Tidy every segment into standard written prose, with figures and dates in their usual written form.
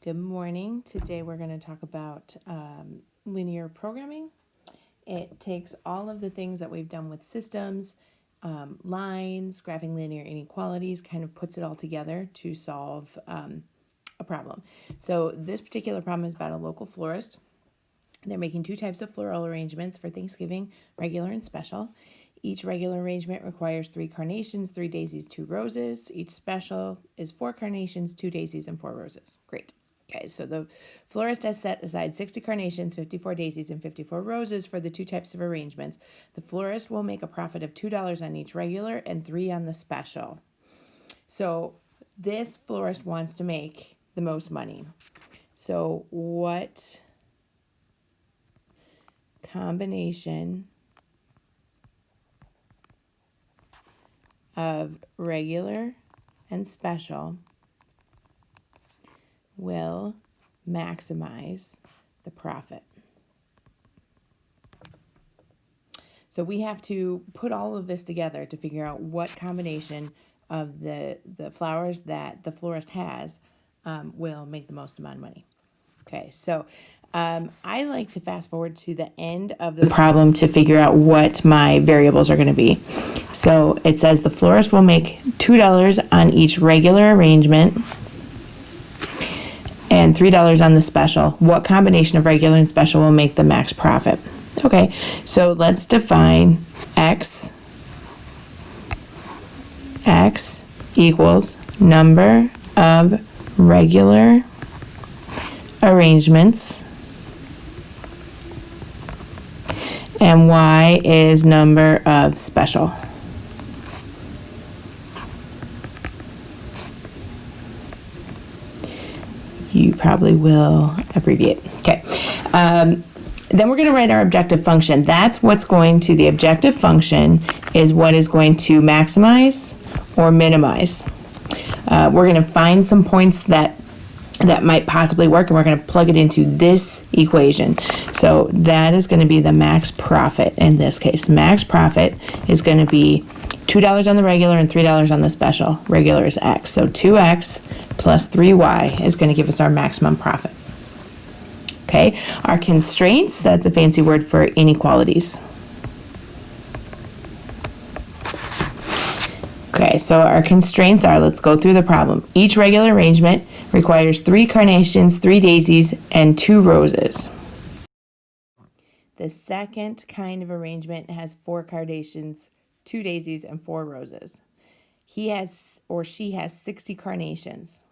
Good morning. Today we're going to talk about linear programming. It takes all of the things that we've done with systems, lines, graphing linear inequalities, kind of puts it all together to solve a problem. So this particular problem is about a local florist. They're making two types of floral arrangements for Thanksgiving, regular and special. Each regular arrangement requires 3 carnations, 3 daisies, 2 roses. Each special is 4 carnations, 2 daisies, and 4 roses. Great. Okay, so the florist has set aside 60 carnations, 54 daisies, and 54 roses for the 2 types of arrangements. The florist will make a profit of $2 on each regular and $3 on the special. So this florist wants to make the most money. So what combination of regular and special will maximize the profit? So we have to put all of this together to figure out what combination of the flowers that the florist has will make the most amount of money. Okay, so I like to fast forward to the end of the problem to figure out what my variables are going to be. So it says the florist will make $2 on each regular arrangement and $3 on the special. What combination of regular and special will make the max profit? Okay, so let's define X equals number of regular arrangements and Y is number of special. You probably will abbreviate. Okay. Then we're going to write our objective function. That's what's going to, the objective function is what is going to maximize or minimize. We're going to find some points that might possibly work, and we're going to plug it into this equation. So that is going to be the max profit in this case. Max profit is going to be $2 on the regular and $3 on the special. Regular is X. So 2X plus 3Y is going to give us our maximum profit. Okay, our constraints, that's a fancy word for inequalities. Okay, so our constraints are, let's go through the problem. Each regular arrangement requires 3 carnations, 3 daisies, and 2 roses. The second kind of arrangement has 4 carnations, 2 daisies, and 4 roses. He has, or she has, 60 carnations.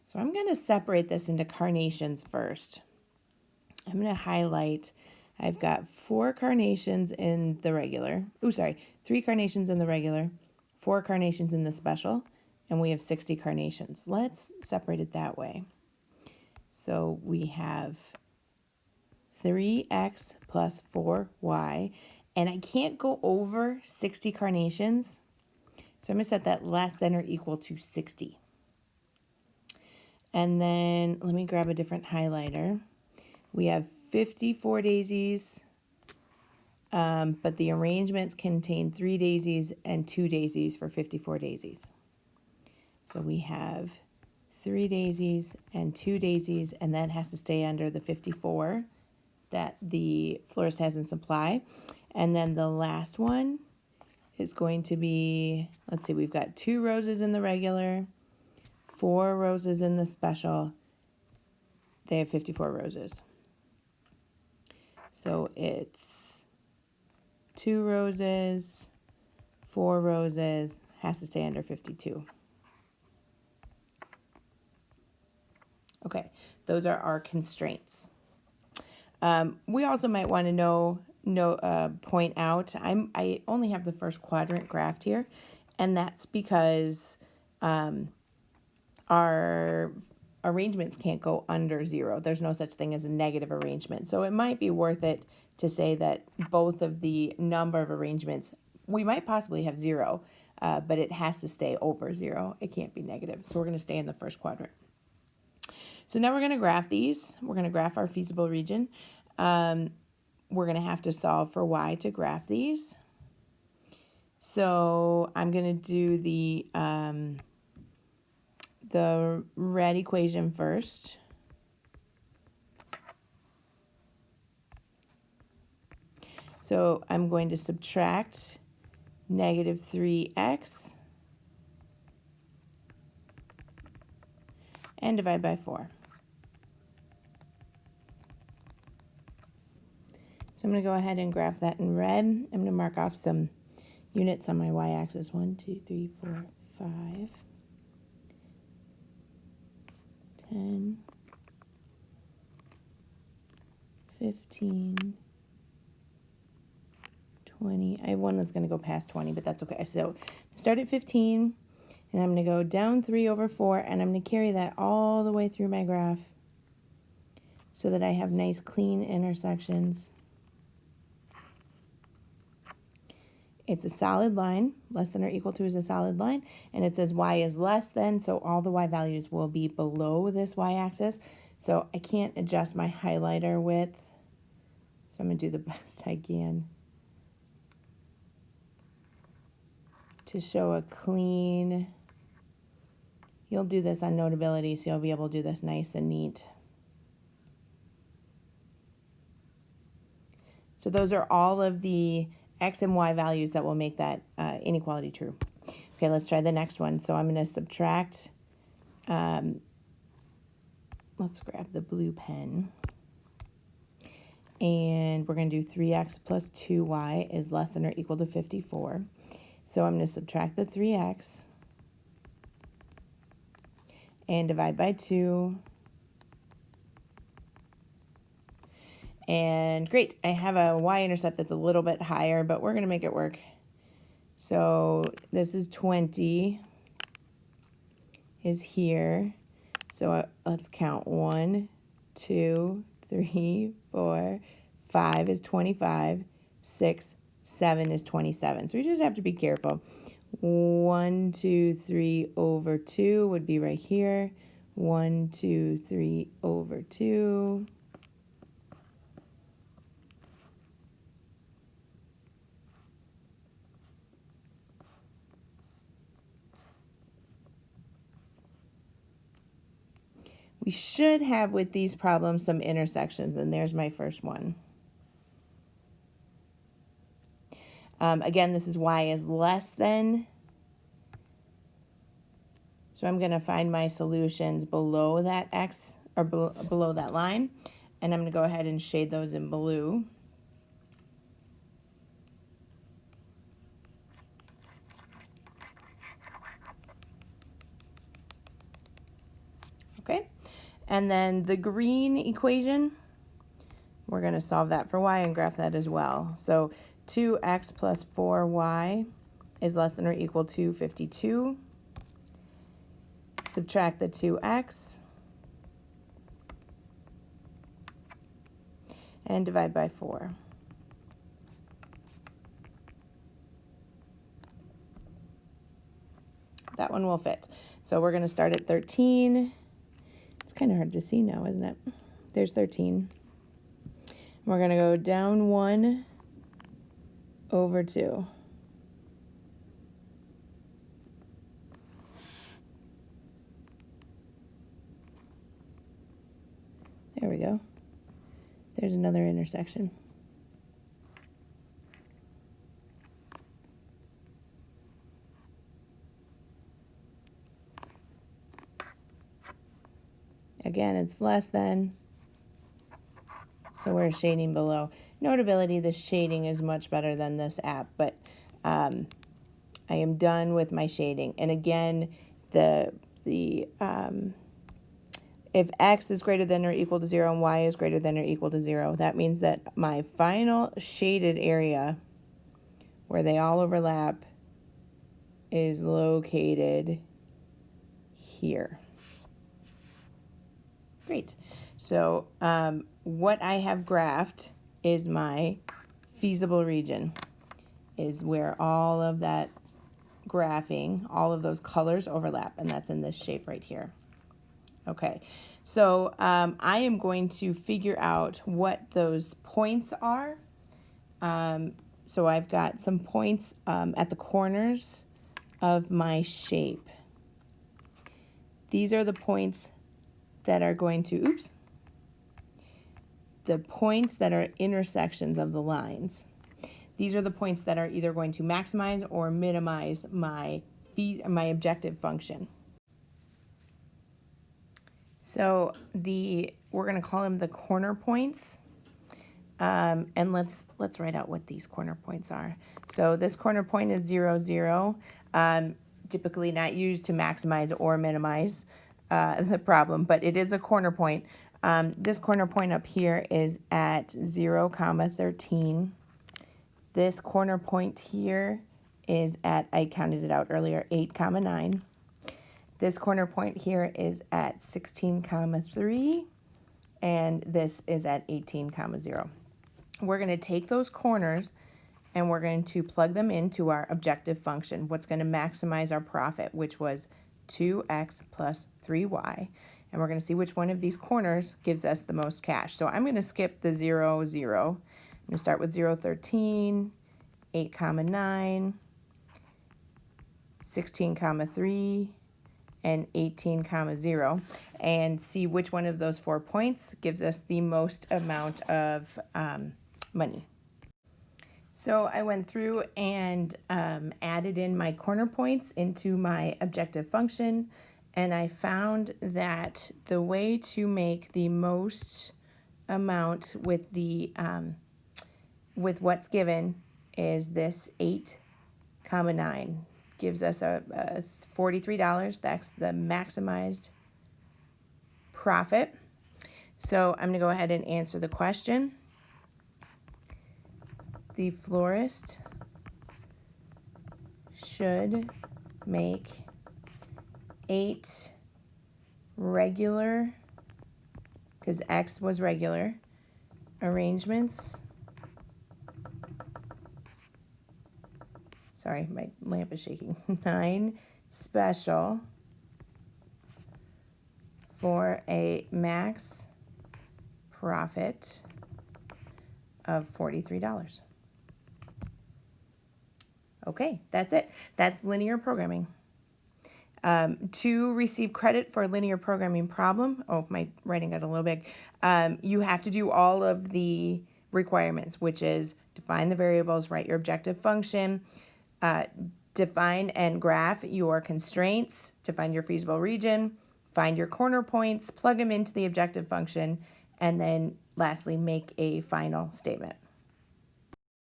So I'm going to separate this into carnations first. I'm going to highlight, I've got 4 carnations in the regular. 3 carnations in the regular, 4 carnations in the special, and we have 60 carnations. Let's separate it that way. So we have 3x plus 4y, and I can't go over 60 carnations, so I'm going to set that less than or equal to 60. And then let me grab a different highlighter. We have 54 daisies, but the arrangements contain 3 daisies and 2 daisies for 54 daisies. So we have 3 daisies and 2 daisies, and that has to stay under the 54 that the florist has in supply. And then the last one is going to be, let's see, we've got 2 roses in the regular, 4 roses in the special. They have 54 roses. So it's 2 roses, 4 roses, has to stay under 52. Okay, those are our constraints. We also might want to point out, I only have the first quadrant graphed here, and that's because our arrangements can't go under 0. There's no such thing as a negative arrangement. So it might be worth it to say that both of the number of arrangements, we might possibly have 0, but it has to stay over 0. It can't be negative. So we're going to stay in the first quadrant. So now we're going to graph these. We're going to graph our feasible region. We're going to have to solve for y to graph these. So I'm going to do the red equation first. So I'm going to subtract negative 3x and divide by 4. So I'm going to go ahead and graph that in red. I'm going to mark off some units on my y-axis. 1, 2, 3, 4, 5, 10, 15, 20. I have one that's going to go past 20, but that's okay. So start at 15, and I'm going to go down 3 over 4, and I'm going to carry that all the way through my graph so that I have nice clean intersections. It's a solid line. Less than or equal to is a solid line, and it says y is less than, so all the y values will be below this y-axis. So I can't adjust my highlighter width, so I'm going to do the best I can to show a clean. You'll do this on Notability, so you'll be able to do this nice and neat. So those are all of the x and y values that will make that inequality true. Okay, let's try the next one. So I'm going to subtract, let's grab the blue pen. And we're going to do 3x plus 2y is less than or equal to 54. So I'm going to subtract the 3x and divide by 2. And great, I have a y-intercept that's a little bit higher, but we're going to make it work. So this is 20 is here. So let's count 1, 2, 3, 4, 5 is 25, 6, 7 is 27. So we just have to be careful. 1, 2, 3 over 2 would be right here. 1, 2, 3 over 2. We should have with these problems some intersections, and there's my first one. Again, this is y is less than. So I'm going to find my solutions below that x, or below that line, and I'm going to go ahead and shade those in blue. Okay, and then the green equation, we're going to solve that for y and graph that as well. So 2x plus 4y is less than or equal to 52. Subtract the 2x and divide by 4. That one will fit. So we're going to start at 13. It's kind of hard to see now, isn't it? There's 13. We're going to go down 1 over 2. There we go. There's another intersection. Again, it's less than, so we're shading below. Notability, the shading is much better than this app, but I am done with my shading. And again, if x is greater than or equal to 0 and y is greater than or equal to 0, that means that my final shaded area where they all overlap is located here. Great. So what I have graphed is my feasible region, is where all of that graphing, all of those colors overlap, and that's in this shape right here. Okay, so I am going to figure out what those points are. So I've got some points at the corners of my shape. These are the points that are going to, the points that are intersections of the lines. these are the points that are either going to maximize or minimize my objective function. So we're going to call them the corner points. And let's write out what these corner points are. So this corner point is 0, 0. Typically not used to maximize or minimize the problem, but it is a corner point. This corner point up here is at 0, 13. This corner point here is at, I counted it out earlier, 8, 9. This corner point here is at 16, 3, and this is at 18, 0. We're going to take those corners and we're going to plug them into our objective function, what's going to maximize our profit, which was 2x plus 3y. And we're going to see which one of these corners gives us the most cash. So I'm going to skip the 0, 0. I'm going to start with 0, 13, 8, 9, 16, 3, and 18, 0, and see which one of those 4 points gives us the most amount of money. So I went through and added in my corner points into my objective function, and I found that the way to make the most amount with the with what's given is this 8, 9. Gives us a $43. That's the maximized profit. So I'm going to go ahead and answer the question. The florist should make 8 regular, because X was regular, arrangements. Sorry, my lamp is shaking. 9 special for a max profit of $43. Okay, that's it. That's linear programming. To receive credit for a linear programming problem, oh, my writing got a little big, you have to do all of the requirements, which is define the variables, write your objective function, define and graph your constraints to find your feasible region, find your corner points, plug them into the objective function, and then lastly, make a final statement.